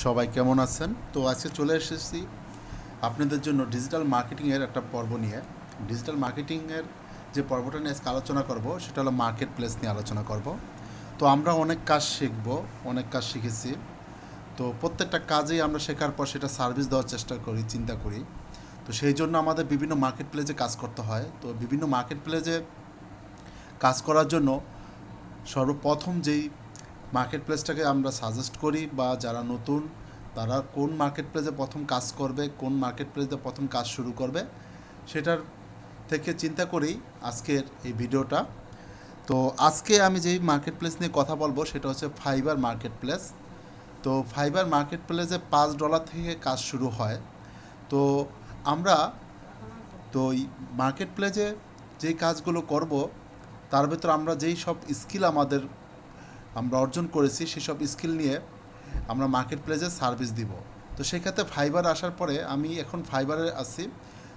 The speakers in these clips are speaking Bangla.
সবাই কেমন আছেন? তো আজকে চলে এসেছি আপনাদের জন্য ডিজিটাল মার্কেটিংয়ের একটা পর্ব নিয়ে। ডিজিটাল মার্কেটিংয়ের যে পর্বটা নিয়ে আজকে আলোচনা করব সেটা হলো মার্কেট প্লেস নিয়ে আলোচনা করব। তো আমরা অনেক কাজ শিখব, অনেক কাজ শিখেছি। তো প্রত্যেকটা কাজেই আমরা শেখার পর সেটা সার্ভিস দেওয়ার চেষ্টা করি, চিন্তা করি। তো সেই জন্য আমাদের বিভিন্ন মার্কেট প্লেসে কাজ করতে হয়। তো বিভিন্ন মার্কেট প্লেসে কাজ করার জন্য সর্বপ্রথম যেই মার্কেট প্লেসটাকে আমরা সাজেস্ট করি বা যারা নতুন তারা কোন মার্কেট প্লেসে প্রথম কাজ করবে, কোন মার্কেট প্লেসে প্রথম কাজ শুরু করবে, সেটার থেকে চিন্তা করেই আজকের এই ভিডিওটা। তো আজকে আমি যেই মার্কেট প্লেস নিয়ে কথা বলবো সেটা হচ্ছে ফাইবার মার্কেট প্লেস। তো ফাইবার মার্কেট প্লেসে $5 থেকে কাজ শুরু হয়। তো আমরা তো এই মার্কেট প্লেসে যেই কাজগুলো করব তার ভেতর আমরা যেই সব স্কিল আমরা অর্জন করেছি সেসব স্কিল নিয়ে আমরা মার্কেট প্লেসে সার্ভিস দিব। তো সেক্ষেত্রে ফাইবার আসার পরে আমি এখন ফাইবারে আছি।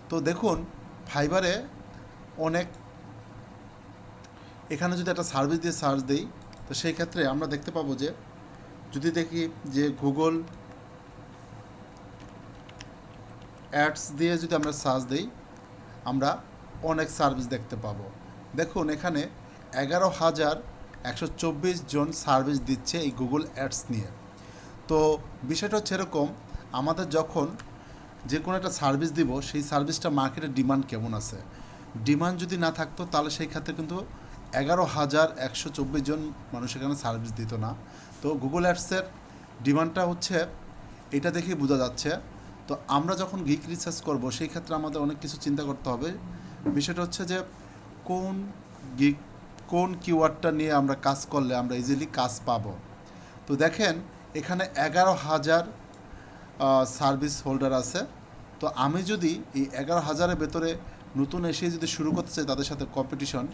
তো দেখুন ফাইবারে অনেক, এখানে যদি একটা সার্ভিস দিয়ে সার্চ দিই তো সেই ক্ষেত্রে আমরা দেখতে পাবো যে যদি দেখি যে গুগল অ্যাডস দিয়ে যদি আমরা সার্চ দিই আমরা অনেক সার্ভিস দেখতে পাবো। দেখুন এখানে 11,124 জন সার্ভিস দিচ্ছে এই গুগল অ্যাডস নিয়ে। তো বিষয়টা হচ্ছে এরকম, আমাদের যখন যে কোনো একটা সার্ভিস দিব সেই সার্ভিসটা মার্কেটের ডিমান্ড কেমন আছে, ডিমান্ড যদি না থাকতো তাহলে সেই ক্ষেত্রে কিন্তু 11,124 জন মানুষ এখানে সার্ভিস দিত না। তো গুগল অ্যাডসের ডিমান্ডটা হচ্ছে এটা দেখেই বোঝা যাচ্ছে। তো আমরা যখন গিক রিসার্চ করব সেই ক্ষেত্রে আমাদের অনেক কিছু চিন্তা করতে হবে। বিষয়টা হচ্ছে যে কোন গিক, কোন কিওয়ার্ডটা নিয়ে আমরা কাজ করলে আমরা ইজিলি কাজ পাবো। তো দেখেন এখানে 11,000 সার্ভিস হোল্ডার আছে। তো আমি যদি এই 11,000-এর ভেতরে নতুন এসে যদি শুরু করতে চাই তাদের সাথে কম্পিটিশন,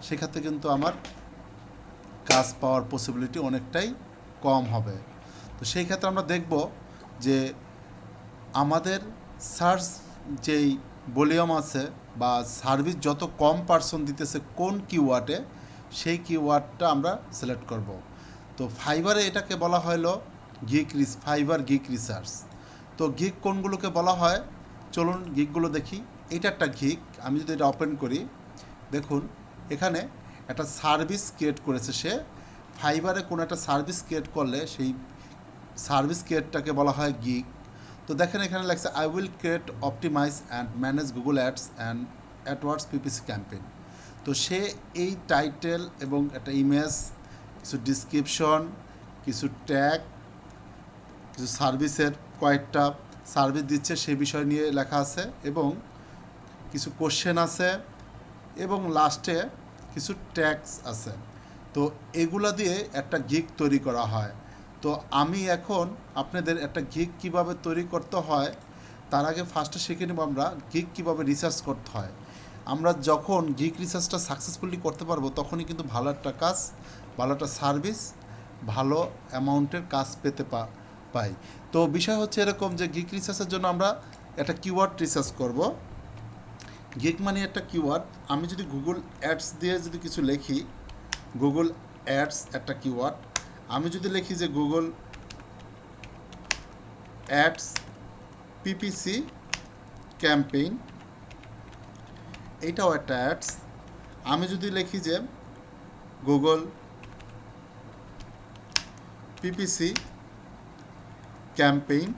সেক্ষেত্রে কিন্তু আমার কাজ পাওয়ার পসিবিলিটি অনেকটাই কম হবে। তো সেই ক্ষেত্রে আমরা দেখব যে আমাদের সার্চ যেই ভলিউম আছে বা সার্ভিস যত কম পার্সন দিতেছে কোন কিওয়ার্ডে, সেই কিওয়ার্ডটা আমরা সিলেক্ট করব। তো ফাইবারে এটাকে বলা হলো ফাইবার গিক রিসার্চ। তো গিক কোনগুলোকে বলা হয় চলুন গিকগুলো দেখি। এটা একটা গিক, আমি যদি এটা ওপেন করি দেখুন এখানে একটা সার্ভিস ক্রিয়েট করেছে সে। ফাইবারে কোনো একটা সার্ভিস ক্রিয়েট করলে সেই সার্ভিস ক্রিয়েটটাকে বলা হয় গিক। তো দেখেন এখানে লেখছে I will create optimize and manage Google ads and AdWords PPC campaign. তো সে এই টাইটেল এবং একটা ইমেজ, কিছু ডিসক্রিপশন, কিছু ট্যাগ, কিছু সার্ভিসের কয়েকটা সার্ভিস দিচ্ছে সে বিষয় নিয়ে লেখা আছে এবং কিছু কোশ্চেন আছে এবং লাস্টে কিছু ট্যাগস আছে। তো এগুলা দিয়ে একটা গিগ তৈরি করা হয়। তো আমি এখন আপনাদের একটা গিগ কিভাবে তৈরি করতে হয় তার আগে ফার্স্টে শিখে নেব আমরা গিগ কিভাবে রিসার্চ করতে হয়। আমরা যখন গিগ রিসার্চটা সাকসেসফুলি করতে পারবো তখনই কিন্তু ভালো একটা কাজ, ভালো একটা সার্ভিস, ভালো অ্যামাউন্টের কাজ পেতে পাই। তো বিষয় হচ্ছে এরকম যে গিগ রিসার্চের জন্য আমরা একটা কিওয়ার্ড রিসার্চ করব। গিগ মানে একটা কিওয়ার্ড। আমি যদি গুগল অ্যাডস দিয়ে যদি কিছু লিখি, গুগল অ্যাডস একটা কিওয়ার্ড। আমি যদি লিখি যে গুগল অ্যাডস পিপিসি ক্যাম্পেইন, এইটাও একটা অ্যাডস। আমি যদি লিখি যে গুগল পিপিসি ক্যাম্পেইন,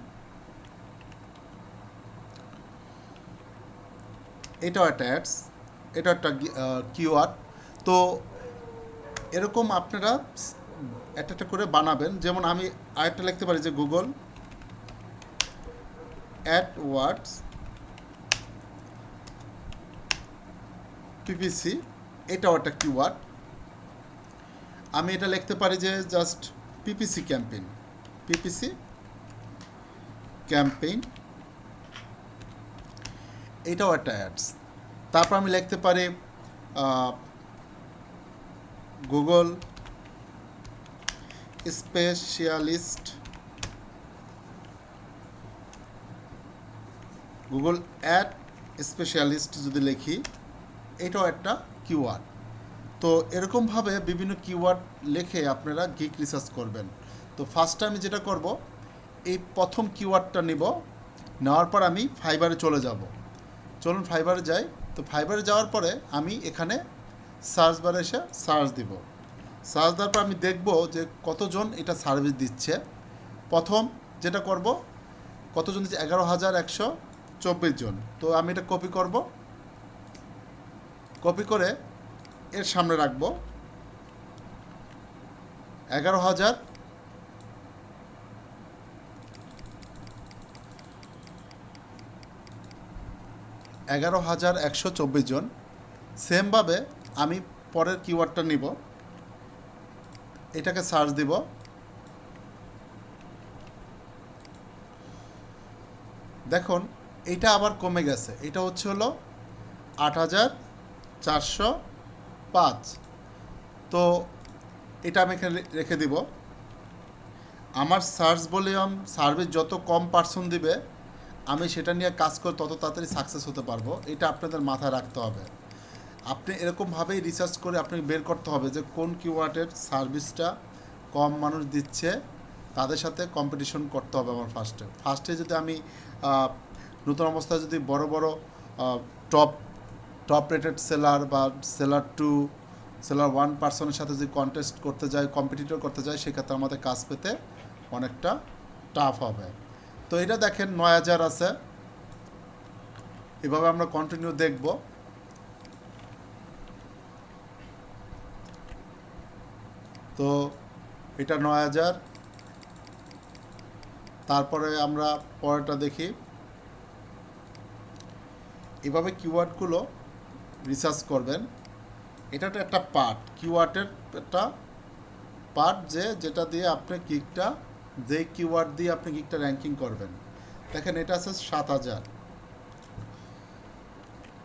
এটাও একটা অ্যাডস, এটা একটা কিওয়ার্ড। তো এরকম আপনারা একটা একটা করে বানাবেন। যেমন আমি আরেকটা লিখতে পারি যে গুগল অ্যাডওয়ার্ডস পিপিসি, এটাও একটা কিওয়ার্ড। আমি এটা লিখতে পারি যে just PPC campaign, PPC campaign, এটাও একটা অ্যাডস। তারপর আমি লিখতে পারি Google specialist, Google ad specialist যদি লিখি এটাও একটা কিওয়ার্ড। তো এরকমভাবে বিভিন্ন কিওয়ার্ড লিখে আপনারা গিগ রিসার্চ করবেন। তো ফার্স্টে আমি যেটা করব এই প্রথম কিওয়ার্ডটা নিব, নেওয়ার পর আমি ফাইবারে চলে যাব। চলুন ফাইবারে যাই। তো ফাইবারে যাওয়ার পরে আমি এখানে সার্চ বারে এসে সার্চ দিব। সার্চ দেওয়ার পর আমি দেখব যে কতজন এটা সার্ভিস দিচ্ছে। প্রথম যেটা করব, কতজন দিচ্ছে, 11,124 জন। তো আমি এটা কপি করব, কপি করে এর সামনে রাখবো 11,124 জন। সেমভাবে আমি পরের কিওয়ার্ডটা নিব, এটাকে সার্চ দিব। দেখুন এটা আবার কমে গেছে, এটা হচ্ছে হলো 8,405। তো এটা আমি এখানে রেখে দিব। আমার সার্চ ভলিউম সার্ভিস যত কম পার্সন দিবে, আমি সেটা নিয়ে কাজ করে তত তাড়াতাড়ি সাকসেস হতে পারবো। এটা আপনাদের মাথায় রাখতে হবে। আপনি এরকমভাবেই রিসার্চ করে আপনাকে বের করতে হবে যে কোন কিওয়ার্ডের সার্ভিসটা কম মানুষ দিচ্ছে, তাদের সাথে কম্পিটিশন করতে হবে আমার ফার্স্টে যদি আমি নতুন অবস্থায় যদি বড় বড় টপ রেটেড সেলার বা সেলার 2, সেলার 1 পার্সনের সাথে যদি কন্টেস্ট করতে যায়, কম্পিটিটর করতে যায়, সেক্ষেত্রে আমাদের কাজ পেতে অনেকটা টাফ হবে। তো এটা দেখেন 9,000 আছে। এভাবে আমরা কন্টিনিউ দেখব। তো এটা 9,000। তারপরে আমরা পরেরটা দেখি। এভাবে কিওয়ার্ডগুলো রিসার্চ করবেন। এটা একটা পার্ট, কিওয়ার্ডের একটা পার্ট, যেটা দিয়ে আপনি গিগটা, যেই কিওয়ার্ড দিয়ে আপনি গিগটা র্যাঙ্কিং করবেন। দেখেন এটা আছে 7,000।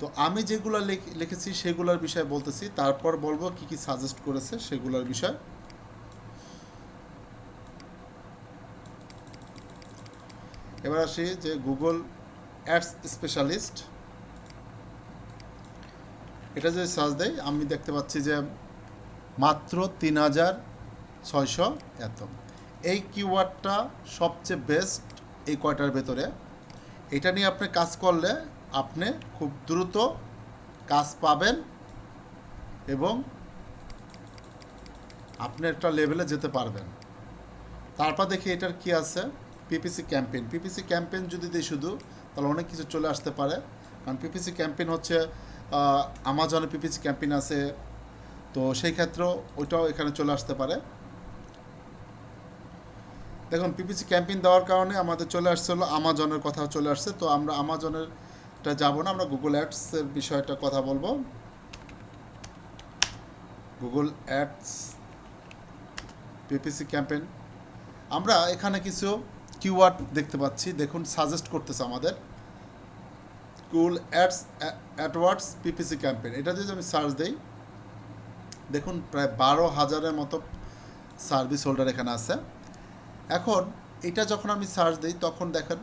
তো আমি যেগুলো লিখেছি সেগুলোর বিষয়ে বলতেছি, তারপর বলবো কি কি সাজেস্ট করেছে সেগুলোর বিষয়। এবার আসি যে গুগল অ্যাডস স্পেশালিস্ট, এটা যে সার্চ দেয় আমি দেখতে পাচ্ছি যে মাত্র 3,600 এত। এই কিওয়ার্ডটা সবচেয়ে বেস্ট এই কয়টার ভেতরে। এটা নিয়ে আপনি কাজ করলে আপনি খুব দ্রুত কাজ পাবেন এবং আপনি একটা লেভেলে যেতে পারবেন। তারপর দেখি এটার কি আছে, পিপিসি ক্যাম্পেইন। পিপিসি ক্যাম্পেইন যদি দিই শুধু, তাহলে অনেক কিছু চলে আসতে পারে। কারণ পিপিসি ক্যাম্পেইন হচ্ছে আমাজনে পিপিসি ক্যাম্পেইন আছে, তো সেই ক্ষেত্রেও ওইটাও এখানে চলে আসতে পারে। দেখুন পিপিসি ক্যাম্পেইন দেওয়ার কারণে আমাদের চলে আসছে হলো আমাজনের কথা চলে আসছে। তো আমরা আমাজনেরটা যাব না, আমরা গুগল অ্যাডসের বিষয়টা কথা বলবো। গুগল অ্যাডস পিপিসি ক্যাম্পেইন, আমরা এখানে কিছু কিওয়ার্ড দেখতে পাচ্ছি। দেখুন সাজেস্ট করতেছে আমাদের গুগল অ্যাডওয়ার্ডস পিপিসি ক্যাম্পেইন। এটা যদি আমি সার্চ দিই, দেখুন প্রায় 12,000-এর মতো সার্ভিস হোল্ডার এখানে আছে। এখন এটা যখন আমি সার্চ দিই, তখন দেখেন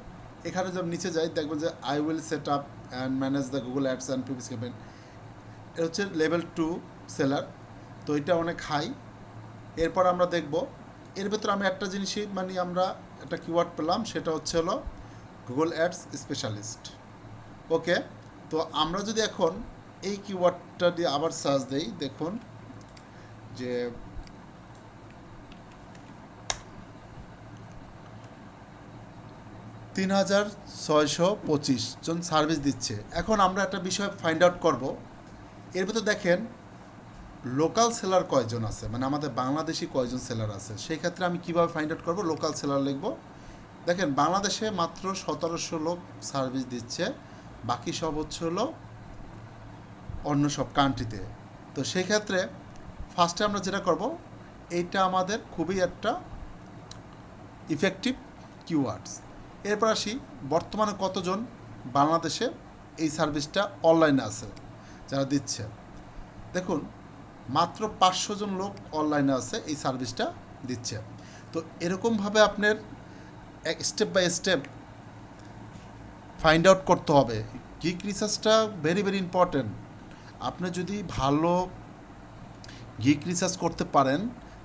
এখানে যখন নিচে যাই, দেখবেন যে I will set up and manage the Google ads and PPC campaign. এটা হচ্ছে লেভেল 2 সেলার। তো এটা অনেক হাই। এরপর আমরা দেখব, এর ভেতরে আমি একটা জিনিসই আমরা একটা কিওয়ার্ড পেলাম, সেটা হচ্ছে হলো গুগল অ্যাডস স্পেশালিস্ট। ওকে, তো আমরা যদি এখন এই কিওয়ার্ডটা দিয়ে আবার সার্চ দেই, দেখুন যে 3,625 জন সার্ভিস দিচ্ছে। এখন আমরা একটা বিষয় ফাইন্ড আউট করব। এর ভিতরে দেখেন লোকাল সেলার কয়জন আছে, আমাদের বাংলাদেশি কয়জন সেলার আছে। সেই ক্ষেত্রে আমি কিভাবে ফাইন্ড আউট করব, লোকাল সেলার লিখব। দেখেন বাংলাদেশে মাত্র 1,700 লোক সার্ভিস দিচ্ছে, বাকি সব হচ্ছে হলো অন্য সব কান্ট্রিতে। তো সেই ক্ষেত্রে ফার্স্টে আমরা যেটা করব, এইটা আমাদের খুবই একটা ইফেক্টিভ কিওয়ার্ডস। এরপর আসি বর্তমানে কতজন বাংলাদেশে এই সার্ভিসটা অনলাইনে আছে যারা দিচ্ছে। দেখুন মাত্র 500 জন লোক অনলাইনে আছে এই সার্ভিসটা দিচ্ছে। তো এরকমভাবে আপনার step by step find out করতে হবে। গিগ রিসার্চটা ভেরি ভেরি ইম্পর্টেন্ট। আপনি যদি ভালো গিগ রিসার্চ করতে পারেন,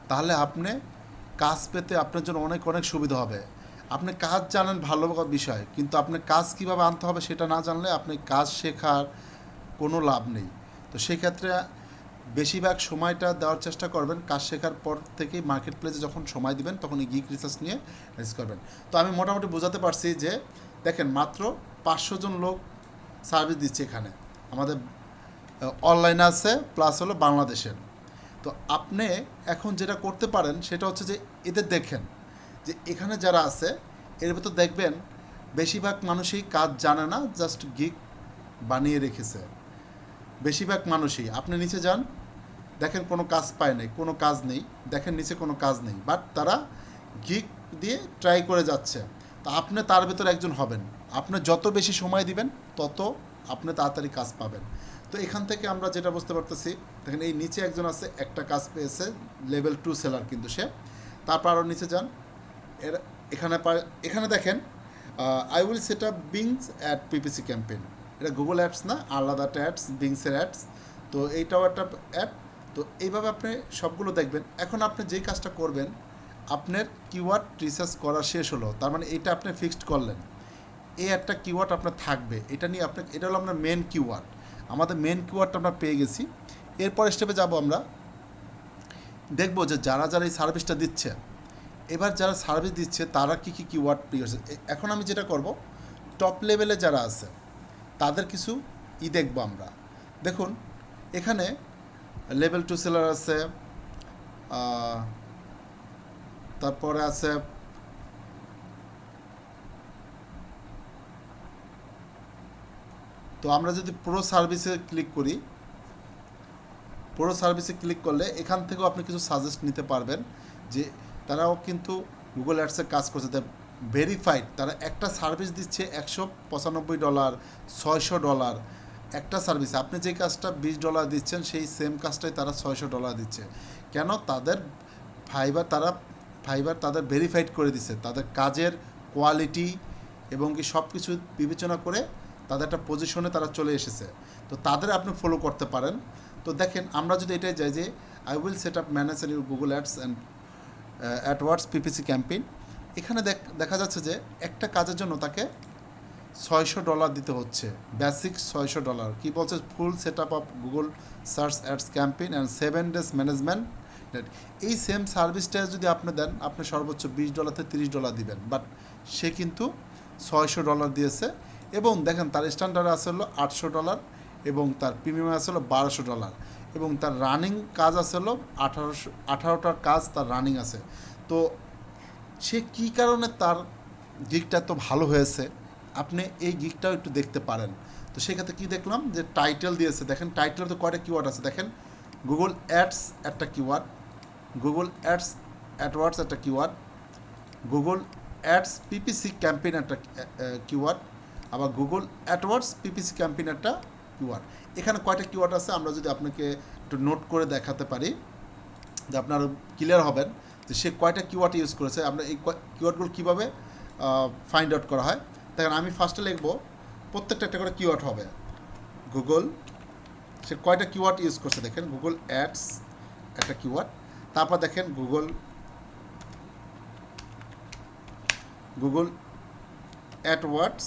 তাহলে আপনি কাজ পেতে আপনার জন্য অনেক অনেক সুবিধা হবে। আপনি কাজ জানেন ভালো বিষয়, কিন্তু আপনি কাজ কিভাবে আনতে হবে সেটা না জানলে আপনি কাজ শেখার কোনো লাভ নেই। তো সেক্ষেত্রে বেশিরভাগ সময়টা দেওয়ার চেষ্টা করবেন কাজ শেখার পর থেকেই মার্কেট প্লেসে যখন সময় দিবেন তখন এই গিগ রিসার্চ নিয়ে রিসার্চ করবেন। তো আমি মোটামুটি বোঝাতে পারছি যে দেখেন মাত্র 500 জন লোক সার্ভিস দিচ্ছে এখানে, আমাদের অনলাইনে আছে প্লাস হলো বাংলাদেশের। তো আপনি এখন যেটা করতে পারেন সেটা হচ্ছে যে এদের দেখেন যে এখানে যারা আছে এর ভেতর দেখবেন বেশিরভাগ মানুষই কাজ জানে না, জাস্ট গিগ বানিয়ে রেখেছে বেশিরভাগ মানুষই। আপনি নিচে যান, দেখেন কোনো কাজ পায় নাই, কোনো কাজ নেই, দেখেন নিচে কোনো কাজ নেই, বাট তারা গিগ দিয়ে ট্রাই করে যাচ্ছে। তো আপনি তার ভেতর একজন হবেন। আপনি যত বেশি সময় দিবেন তত আপনি তাড়াতাড়ি কাজ পাবেন। তো এখান থেকে আমরা যেটা বুঝতে পারতেছি, দেখেন এই নিচে একজন আছে, একটা কাজ পেয়েছে, লেভেল 2 সেলার কিন্তু সে। তারপর আরও নিচে যান, এর এখানে দেখেন I will set up Bing's ad PPC campaign. এটা গুগল অ্যাডস না, আলাদা একটা অ্যাডস, বিংসের অ্যাডস। তো এইটাও একটা অ্যাড। তো এইভাবে আপনি সবগুলো দেখবেন। এখন আপনি যেই কাজটা করবেন, আপনার কিওয়ার্ড রিসার্চ করা শেষ হলো, তার মানে এটা আপনি ফিক্সড করলেন, এই একটা কিওয়ার্ড আপনার থাকবে, এটা নিয়ে আপনার, এটা হলো আপনার মেন কিওয়ার্ড। আমাদের মেন কিওয়ার্ডটা আমরা পেয়ে গেছি। এরপর স্টেপে যাব, আমরা দেখব যে যারা যারা এই সার্ভিসটা দিচ্ছে, এবার যারা সার্ভিস দিচ্ছে তারা কী কী কিওয়ার্ড পেয়েছে। এখন আমি যেটা করব, টপ লেভেলে যারা আছে তাদের কিছু দেখবো আমরা। দেখুন এখানে লেভেল 2 সেলার আছে, তারপরে আছে তো আমরা যদি প্রো সার্ভিসে ক্লিক করি, প্রো সার্ভিসে ক্লিক করলে এখান থেকেও আপনি কিছু সাজেস্ট নিতে পারবেন যে তারাও কিন্তু গুগল অ্যাডসে কাজ করছে, ভেরিফাইড। তারা একটা সার্ভিস দিচ্ছে $195, $600 একটা সার্ভিস। আপনি যে কাজটা $20 দিচ্ছেন সেই সেম কাজটাই তারা $600 দিচ্ছে। কেন? তাদের ফাইবার তাদের ভেরিফাইড করে দিচ্ছে, তাদের কাজের কোয়ালিটি এবং কি সব কিছু বিবেচনা করে তাদের একটা পজিশনে তারা চলে এসেছে। তো তাদের আপনি ফলো করতে পারেন। তো দেখেন আমরা যদি এটাই যাই যে I will set up manager your Google ads and AdWords PPC campaign, এখানে দেখা যাচ্ছে যে একটা কাজের জন্য তাকে $600 দিতে হচ্ছে, বেসিক $600। কী বলছে? Full set up of Google search ads campaign and 7 days management. এই সেম সার্ভিসটা যদি আপনি দেন, আপনি সর্বোচ্চ $20 থেকে $30 দিবেন, বাট সে কিন্তু $600 দিয়েছে। এবং দেখেন তার স্ট্যান্ডার্ড আছে হলো $800 এবং তার প্রিমিয়াম আছে হলো $1200 এবং তার রানিং কাজ আছে হলো 18টার কাজ তার রানিং আছে। তো সে কী কারণে তার গিগটা এত ভালো হয়েছে, আপনি এই গিগটাও একটু দেখতে পারেন। তো সেক্ষেত্রে কী দেখলাম যে টাইটেল দিয়েছে, দেখেন টাইটেলে তো কয়টা কিওয়ার্ড আছে, দেখেন গুগল অ্যাডস একটা কিওয়ার্ড, গুগল অ্যাডস অ্যাডওয়ার্ডস একটা keyword, Google ads PPC campaign একটা কিওয়ার্ড, আবার গুগল অ্যাডওয়ার্ডস পিপিসি ক্যাম্পেইন একটা কিওয়ার্ড। এখানে কয়টা কিওয়ার্ড আছে আমরা যদি আপনাকে একটু নোট করে দেখাতে পারি, যে আপনার ক্লিয়ার হবেন যে সে কয়টা কিওয়ার্ড ইউজ করেছে, আমরা এই কিওয়ার্ডগুলো কীভাবে ফাইন্ড আউট করা হয়। দেখেন আমি ফার্স্টে লিখব, প্রত্যেকটা একটা করে কিওয়ার্ড হবে। গুগল, সে কয়টা কিওয়ার্ড ইউজ করছে, দেখেন গুগল অ্যাডস একটা কিওয়ার্ড, তারপর দেখেন গুগল অ্যাডওয়ার্ডস,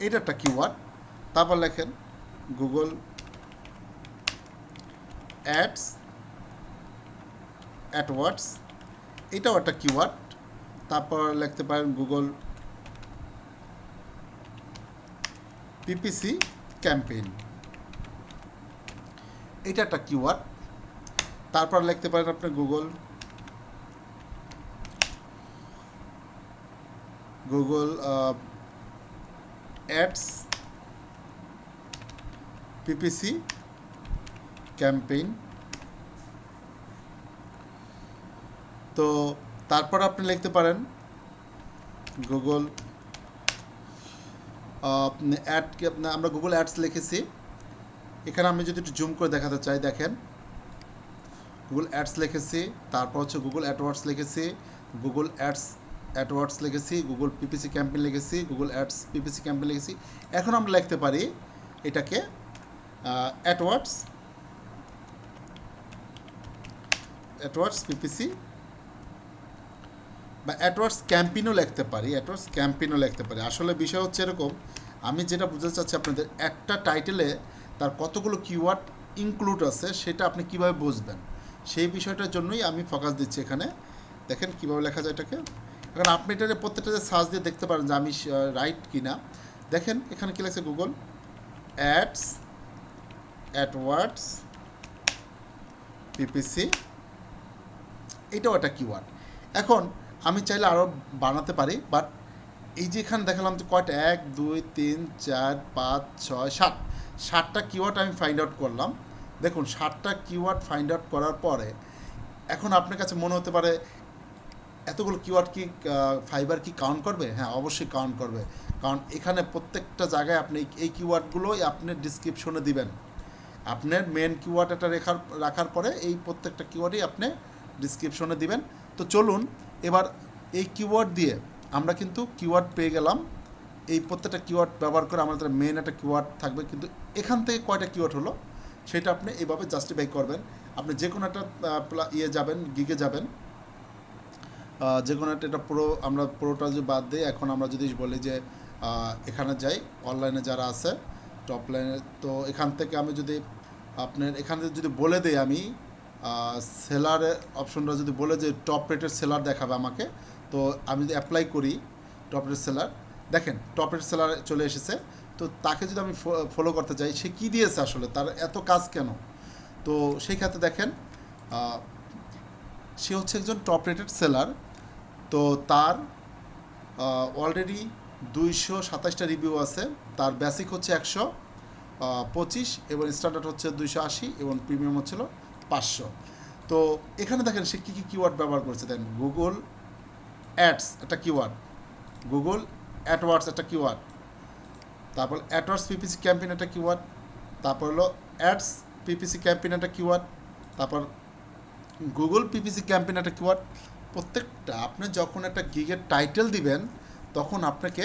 এটা একটা কিওয়ার্ড। তারপর লেখেন গুগল অ্যাডস অ্যাডওয়ার্ডস, এটাও একটা কিওয়ার্ড। তারপর লিখতে পারেন গুগল পিপিসি ক্যাম্পেইন, এটা একটা কিওয়ার্ড। তারপর লিখতে পারেন আপনি গুগল অ্যাডস পিপিসি ক্যাম্পেইন। তো তারপর আপনি লিখতে পারেন গুগল আমরা গুগল অ্যাডস লিখেছি, এখানে আমি যদি একটু জুম করে দেখাতে চাই, দেখেন গুগল অ্যাডস লিখেছি, তারপর হচ্ছে গুগল অ্যাডওয়ার্ডস লিখেছি, গুগল অ্যাডওয়ার্ডস লিখেছি, গুগল পিপিসি ক্যাম্পেইন লিখেছি, গুগল অ্যাডস পিপিসি ক্যাম্পেইন লিখেছি। এখন আমরা লিখতে পারি এটাকে অ্যাডওয়ার্ডস পিপিসি বা অ্যাডওয়ার্ডস ক্যাম্পেইনও লিখতে পারি, আসলে বিষয় হচ্ছে এরকম, আমি যেটা বুঝতে চাচ্ছি আপনাদের, একটা টাইটেলে তার কতগুলো কিওয়ার্ড ইনক্লুড আছে সেটা আপনি কিভাবে বুঝবেন, সেই বিষয়টার জন্যই আমি ফোকাস দিচ্ছি এখানে। দেখেন কীভাবে লেখা যায় এটাকে। এখন আপনি এটা প্রত্যেকটা সার্চ দিয়ে দেখতে পারেন যে আমি রাইট কি না। দেখেন এখানে কী লেখছে, গুগল অ্যাডস, অ্যাডওয়ার্ডস, পিপিসি, এটাও একটা কিওয়ার্ড। এখন আমি চাইলে আরও বানাতে পারি, বাট এই যে এখানে দেখালাম যে কয়টা, 1 2 3 4 5 6 7, 7টা কিওয়ার্ড আমি ফাইন্ড আউট করলাম। দেখুন 7টা কিওয়ার্ড ফাইন্ড আউট করার পরে এখন আপনার কাছে মনে হতে পারে এতগুলো কিওয়ার্ড কি ফাইবার কি কাউন্ট করবে? হ্যাঁ, অবশ্যই কাউন্ট করবে, কারণ এখানে প্রত্যেকটা জায়গায় আপনি এই কিওয়ার্ডগুলোই আপনি ডিসক্রিপশনে দিবেন। আপনার মেন কিওয়ার্ড এটা রাখার পরে এই প্রত্যেকটা কিওয়ার্ডই আপনি ডিসক্রিপশনে দিবেন। তো চলুন এবার এই কিওয়ার্ড দিয়ে আমরা কিন্তু কিওয়ার্ড পেয়ে গেলাম। এই প্রত্যেকটা কিওয়ার্ড ব্যবহার করে আমাদের মেন একটা কিওয়ার্ড থাকবে, কিন্তু এখান থেকে কয়টা কিওয়ার্ড হলো সেটা আপনি এইভাবে জাস্টিফাই করবেন। আপনি যে কোনো একটা যাবেন, গিগে যাবেন, যে কোনো একটা, এটা আমরা পুরোটা যদি বাদ দিই, এখন আমরা যদি বলি যে এখানে যাই, অনলাইনে যারা আছে টপ লাইনে, তো এখান থেকে আমি যদি আপনার এখানে যদি বলে দিই, আমি সেলারের অপশনটা যদি বলে যে টপ রেটের সেলার দেখাবে আমাকে, তো আমি যদি অ্যাপ্লাই করি টপ রেট সেলার, দেখেন টপ রেট সেলার চলে এসেছে। তো তাকে যদি আমি ফলো করতে চাই, সে কী দিয়েছে আসলে, তার এত কাজ কেন, তো সেই ক্ষেত্রে দেখেন সে হচ্ছে একজন টপ রেটেড সেলার। তো তার অলরেডি 227টা রিভিউ আছে, তার বেসিক হচ্ছে 125 এবং স্ট্যান্ডার্ড হচ্ছে 280 এবং প্রিমিয়াম হচ্ছিল 500। তো এখানে দেখেন সে কী কী কিওয়ার্ড ব্যবহার করেছে। দেন গুগল অ্যাডস একটা কিওয়ার্ড, গুগল অ্যাডওয়ার্ডস একটা কিওয়ার্ড, তারপর অ্যাডওয়ার্ডস পিপিসি ক্যাম্পেইন একটা কিওয়ার্ড, তারপর হলো অ্যাডস পিপিসি ক্যাম্পেইন একটা কিওয়ার্ড, তারপর গুগল পিপিসি ক্যাম্পেইন একটা কিওয়ার্ড। প্রত্যেকটা আপনি যখন একটা গিগের টাইটেল দিবেন তখন আপনাকে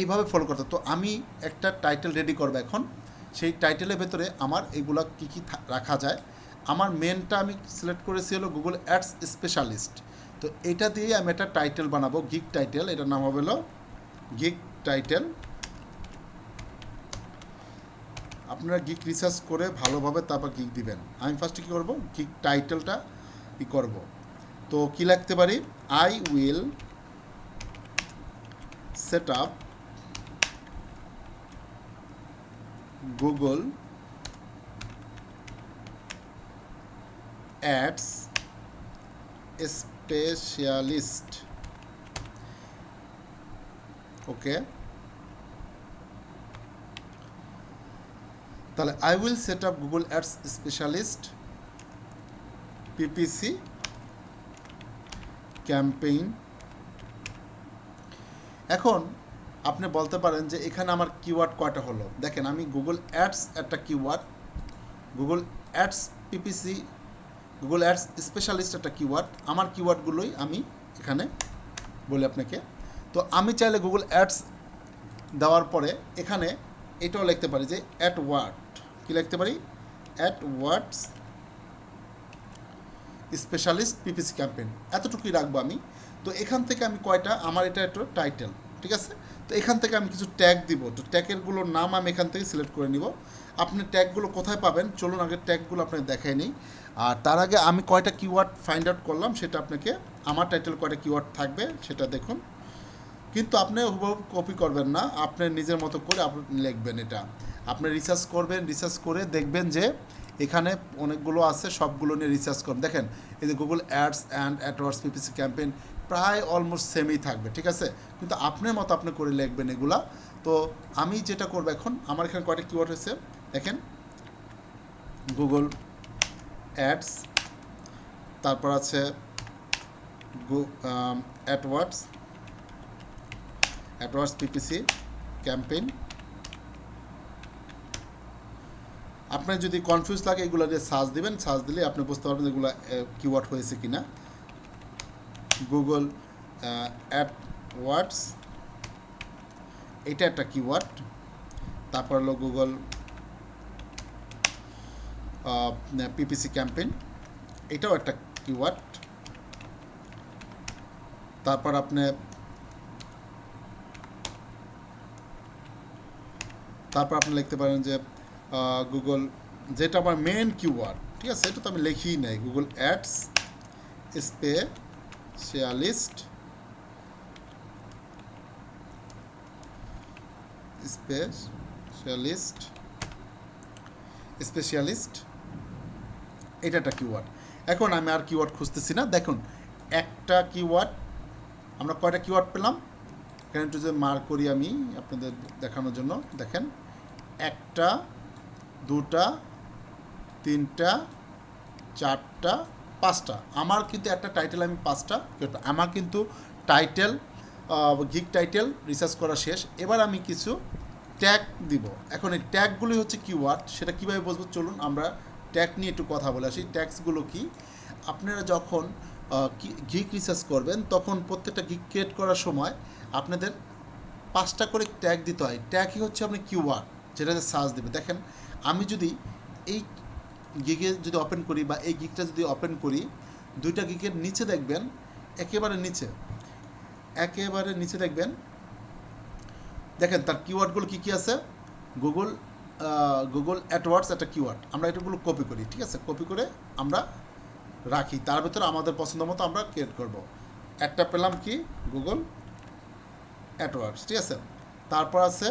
এইভাবে ফলো করতে। তো আমি একটা টাইটেল রেডি করবো এখন, সেই টাইটেলের ভেতরে আমার এইগুলা কী কী রাখা যায়। আমার মেনটা আমি সিলেক্ট করেছি হলো গুগল অ্যাডস স্পেশালিস্ট। তো এটা দিয়ে আমি একটা টাইটেল বানাবো, গিগ টাইটেল, এটার নাম হবে হলো গিগ টাইটেল। আপনারা গিগ রিসার্চ করে ভালোভাবে তারপর গিগ দিবেন। আমি ফার্স্টে কী করবো, গিগ টাইটেলটা কী করবো, তো কী লিখতে পারি, I will set up Google ads specialist. Okay, তাহলে I will set up Google ads specialist PPC campaign. এখন আপনি বলতে পারেন যে এখানে আমার কিওয়ার্ড কয়টা হলো। দেখেন আমি গুগল অ্যাডস একটা keyword, Google ads PPC, Google ads specialist একটা কিওয়ার্ড, আমার কিওয়ার্ডগুলোই আমি এখানে বলি আপনাকে। তো আমি চাইলে গুগল অ্যাডস দেওয়ার পরে এখানে এটাও লিখতে পারি যে অ্যাডওয়ার্ড, কী লিখতে পারি, অ্যাডওয়ার্ডস স্পেশালিস্ট পিপিসি ক্যাম্পেইন, এতটুকুই রাখবো আমি। তো এখান থেকে আমি কয়টা, আমার এটা একটা টাইটেল, ঠিক আছে। তো এখান থেকে আমি কিছু ট্যাগ দিব, তো ট্যাগেরগুলোর নাম আমি এখান থেকে সিলেক্ট করে নিব। আপনি ট্যাগগুলো কোথায় পাবেন চলুন আগে ট্যাগগুলো আপনাকে দেখাই নিই। আর তার আগে আমি কয়টা কিওয়ার্ড ফাইন্ড আউট করলাম সেটা আপনাকে, আমার টাইটেল কয়টা কিওয়ার্ড থাকবে সেটা দেখুন। কিন্তু আপনি হুবহু কপি করবেন না, আপনি নিজের মতো করে আপনি লিখবেন। এটা আপনি রিসার্চ করবেন, রিসার্চ করে দেখবেন যে এখানে অনেকগুলো আছে, সবগুলো নিয়ে রিসার্চ করুন। দেখেন এই যে Google ads and AdWords PPC campaign প্রায় অলমোস্ট সেমই থাকবে, ঠিক আছে, কিন্তু আপনার মতো আপনি করে লিখবেন এগুলা। তো আমি যেটা করবো এখন, আমার এখানে কয়টা কিওয়ার্ড হয়েছে দেখেন, গুগল অ্যাডস, তারপর আছে অ্যাডওয়ার্ডস, অ্যাডওয়ার্ডস পিপিসি ক্যাম্পেইন। আপনার যদি কনফিউজ লাগে এগুলো দিয়ে সার্চ দিবেন, সার্চ দিলে আপনি বুঝতে পারবেন এগুলো কিওয়ার্ড হয়েছে কি না। গুগল অ্যাডওয়ার্ডস এটা একটা কিওয়ার্ড, তারপর হলো গুগল পিপিসি ক্যাম্পেইন, এটাও একটা কিওয়ার্ড। তারপর আপনি লিখতে পারেন যে গুগল, যেটা আমার মেন কিওয়ার্ড, ঠিক আছে, এটা তো আমি লিখিই নাই, Google ads specialist specialist specialist এটা একটা কিওয়ার্ড। এখন আমি আর কিওয়ার্ড খুঁজতেছি না। দেখুন একটা কিওয়ার্ড, আমরা কয়টা কিওয়ার্ড পেলাম, এখানে একটু যে মার্ক করি আমি আপনাদের দেখানোর জন্য। দেখেন, একটা, দুটা, তিনটা, চারটা, পাঁচটা। আমার কিন্তু একটা টাইটেল, আমি পাঁচটা, আমার কিন্তু টাইটেল, গিগ টাইটেল রিসার্চ করা শেষ। এবার আমি কিছু ট্যাগ দিব। এখন এই ট্যাগগুলি হচ্ছে কিওয়ার্ড, সেটা কীভাবে বুঝবো, চলুন আমরা ট্যাগ নিয়ে একটু কথা বলে আসি। ট্যাগসগুলো কি, আপনারা যখন গিগ রিসার্চ করবেন তখন প্রত্যেকটা গিগ ক্রিয়েট করার সময় আপনাদের 5টা করে ট্যাগ দিতে হয়। ট্যাগই হচ্ছে আপনি কিওয়ার্ড, যেটাতে সার্চ দেবে। দেখেন, আমি যদি এই গিগে যদি ওপেন করি বা এই গিগটা যদি ওপেন করি, দুইটা গিগের নিচে দেখবেন, একেবারে নিচে দেখবেন, দেখেন তার কিওয়ার্ডগুলো কী কী আছে। গুগল অ্যাডওয়ার্ডস একটা কিওয়ার্ড, আমরা এটাগুলো কপি করি, ঠিক আছে, কপি করে আমরা রাখি, তার ভিতরে আমাদের পছন্দ মতো আমরা ক্রিয়েট করব। একটা পেলাম কি, গুগল অ্যাডওয়ার্ডস, ঠিক আছে। তারপর আছে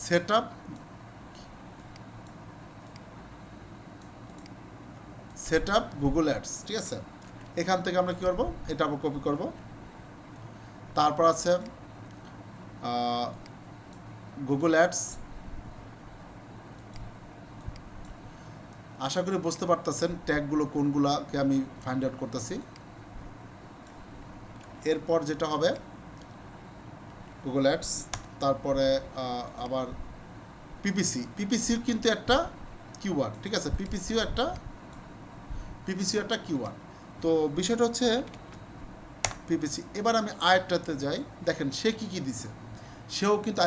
সেট আপ গুগল অ্যাডস, ঠিক আছে। এখান থেকে আমরা কী করবো, এটা আবার কপি করব। তারপর আছে গুগল অ্যাডস, আশা করি বুঝতে পারতেছেন ট্যাগগুলো কোনগুলোকে আমি ফাইন্ড আউট করতেছি। এরপর যেটা হবে গুগল অ্যাডস, তারপরে আবার পিপিসিও কিন্তু একটা কিওয়ার্ড, ঠিক আছে, পিপিসিও একটা কিওয়ার্ড। তো বিষয়টা হচ্ছে পিপিসি। এবার আমি আরেকটাতে যাই, দেখেন সে কী দিছে। সেও কিন্তু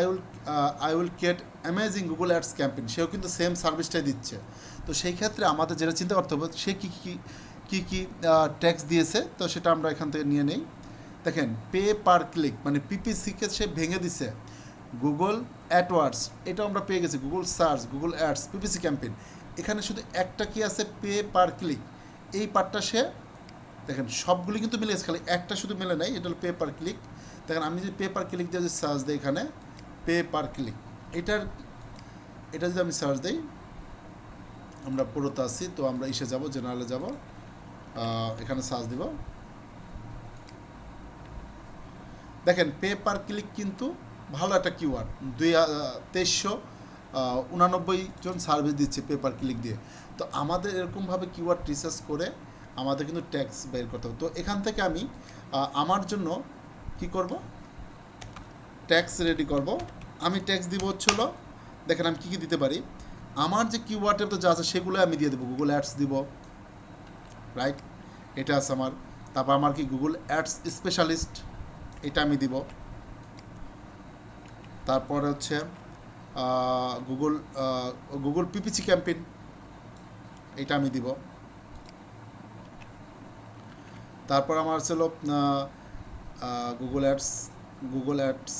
I will create amazing Google ads campaign, সেও কিন্তু সেম সার্ভিসটাই দিচ্ছে। তো সেই ক্ষেত্রে আমাদের যেটা চিন্তা করতে হবে, সে কী ট্যাক্স দিয়েছে, তো সেটা আমরা এখান থেকে নিয়ে নেই। দেখেন, পে পার ক্লিক, মানে পিপিসিকে সে ভেঙে দিছে। গুগল অ্যাডওয়ার্ডস, এটা আমরা পেয়ে গেছি, Google search, Google ads, PPC campaign. এখানে শুধু একটা কি আছে, পে পার ক্লিক, এই পার্টটা সে, দেখেন সবগুলি কিন্তু মিলে গেছে, খালি একটা শুধু মেলে নাই, এটা হলো পে পার ক্লিক। দেখেন আমি যদি পে পার ক্লিক দিয়ে যদি সার্চ দিই, এখানে পে পার ক্লিক, এটা যদি আমি সার্চ দিই, আমরা পুরোতে আসি, তো আমরা ইসে যাব, জেনারেলে যাব, এখানে সার্চ দিব। দেখেন পে পার ক্লিক কিন্তু ভালো একটা কিওয়ার্ড, 2389 জন সার্ভিস দিচ্ছে পে পার ক্লিক দিয়ে। তো আমাদের এরকমভাবে কিওয়ার্ড রিসার্চ করে আমাদের কিন্তু ট্যাক্স বের করতে হবে। তো এখান থেকে আমি আমার জন্য কি করব, ট্যাক্স রেডি করব। আমি ট্যাক্স দিব হচ্ছিল, দেখেন আমি কী দিতে পারি, আমার যে কিওয়ার্ডের তো যা আছে সেগুলো আমি দিয়ে দেবো। গুগল অ্যাডস দিব, রাইট, এটা আছে আমার। তারপর আমার কি গুগল অ্যাডস স্পেশালিস্ট, এটা আমি দিব। তারপরে হচ্ছে গুগল পিপিসি ক্যাম্পেইন, এটা আমি দিব। তারপর আমার ছিল গুগল অ্যাডস,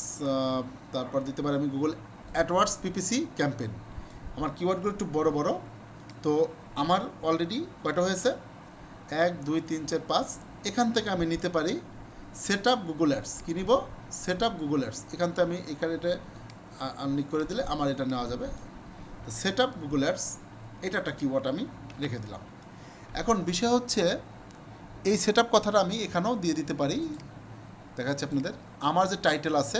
তারপর দিতে পারি আমি গুগল অ্যাডওয়ার্ডস পিপিসি ক্যাম্পেইন। আমার কিওয়ার্ডগুলো একটু বড় বড়, তো আমার অলরেডি কয়টা হয়েছে, 1 2 3 4 5। এখান থেকে আমি নিতে পারি সেট আপ গুগল অ্যাডস, কী নিব, সেট আপ গুগল অ্যাডস। এখান থেকে আমি এখানে এটা আনলিক করে দিলে আমার এটা নেওয়া যাবে। তো সেট আপ গুগল অ্যাডস, এটা একটা কিওয়ার্ড আমি রেখে দিলাম। এখন বিষয় হচ্ছে এই সেট আপ কথাটা আমি এখানেও দিয়ে দিতে পারি। দেখা যাচ্ছে আপনাদের আমার যে টাইটেল আছে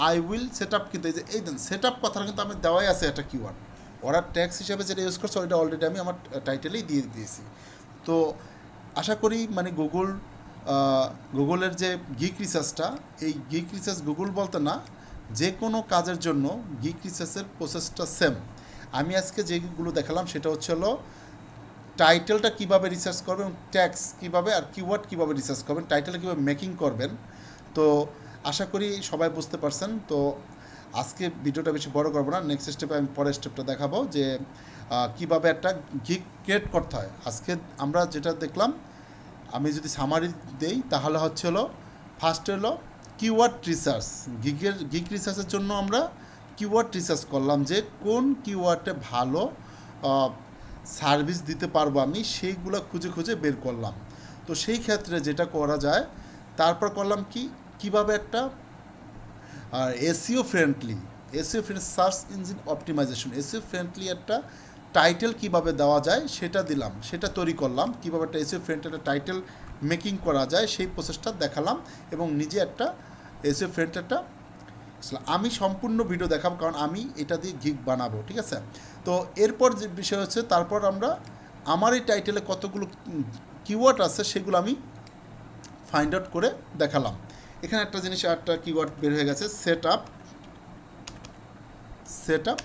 আই উইল সেট আপ, কিন্তু এই দেন সেট আপ কথাটা কিন্তু আমি দেওয়াই আছে একটা কিওয়ার্ড। ওরা ট্যাক্স হিসাবে যেটা ইউজ করছে ওইটা অলরেডি আমি আমার টাইটেলেই দিয়ে দিয়েছি। তো আশা করি মানে গুগলের যে গিগ রিসার্চটা, এই গিগ রিসার্চ গুগল বলতে না, যে কোনো কাজের জন্য গিগ রিসার্চের প্রসেসটা সেম। আমি আজকে যেগুলো দেখালাম সেটা হচ্ছে হলো টাইটেলটা কীভাবে রিসার্চ করবেন, ট্যাক্স কীভাবে, আর কিওয়ার্ড কীভাবে রিসার্চ করবেন, টাইটেলটা কীভাবে মেকিং করবেন। তো আশা করি সবাই বুঝতে পারছেন। তো আজকে ভিডিওটা বেশি বড় করবো না, নেক্সট স্টেপে আমি পরের স্টেপটা দেখাবো যে কীভাবে একটা গিগ ক্রিয়েট করতে হয়। আজকে আমরা যেটা দেখলাম, আমি যদি সামারি দেই তাহলে হচ্ছে হলো ফার্স্ট হলো কিওয়ার্ড রিসার্চ। গিগ রিসার্চের জন্য আমরা কিওয়ার্ড রিসার্চ করলাম যে কোন কিওয়ার্ডে ভালো সার্ভিস দিতে পারবো আমি, সেইগুলো খুঁজে খুঁজে বের করলাম। তো সেই ক্ষেত্রে যেটা করা যায়, তারপর করলাম কিভাবে একটা SEO friendly search engine optimization, SEO friendly একটা টাইটেল কিভাবে দেওয়া যায় সেটা দিলাম, সেটা তৈরি করলাম। কিভাবে একটা এসইও ফ্রেন্ডলি একটা টাইটেল মেকিং করা যায় সেই প্রসেসটা দেখালাম, এবং নিজে একটা এসইও ফ্রেন্ডলি একটা আমি সম্পূর্ণ ভিডিও দেখাবো, কারণ আমি এটা দিয়ে গিগ বানাবো, ঠিক আছে। তো এরপর যে বিষয় হচ্ছে, তারপর আমরা আমার এই টাইটেলে কতগুলো কিওয়ার্ড আছে সেগুলো আমি ফাইন্ড আউট করে দেখালাম। এখানে একটা জিনিস, একটা কিওয়ার্ড বের হয়ে গেছে, set up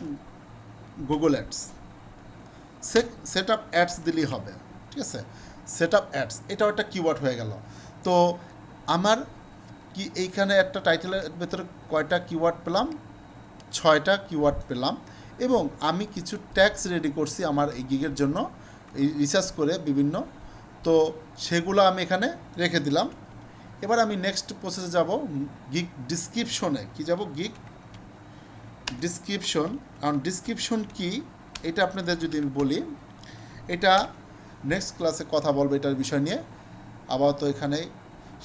Google ads. Set up ads দিলেই হবে, ঠিক আছে। সেট আপ অ্যাডস এটাও একটা কিওয়ার্ড হয়ে গেল। তো আমার কি এইখানে একটা টাইটেলের ভেতরে কয়টা কিওয়ার্ড পেলাম? 6টা কিওয়ার্ড পেলাম, এবং আমি কিছু ট্যাগস রেডি করছি আমার এই গিগের জন্য রিসার্চ করে বিভিন্ন, তো সেগুলো আমি এখানে রেখে দিলাম। এবার আমি নেক্সট প্রসেসে যাব, গিগ ডিসক্রিপশনে যাব, গিগ ডিসক্রিপশন। কারণ ডিসক্রিপশন কি এটা আপনাদের যদি আমি বলি, এটা নেক্সট ক্লাসে কথা বলবো এটার বিষয় নিয়ে। আপাতত এখানে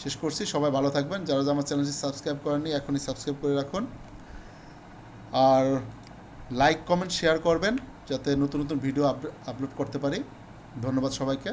শেষ করছি। সবাই ভালো থাকবেন। যারা আমার চ্যানেলটি সাবস্ক্রাইব করেননি এখনই সাবস্ক্রাইব করে রাখুন, আর লাইক কমেন্ট শেয়ার করবেন যাতে নতুন নতুন ভিডিও আপলোড করতে পারি। ধন্যবাদ সবাইকে।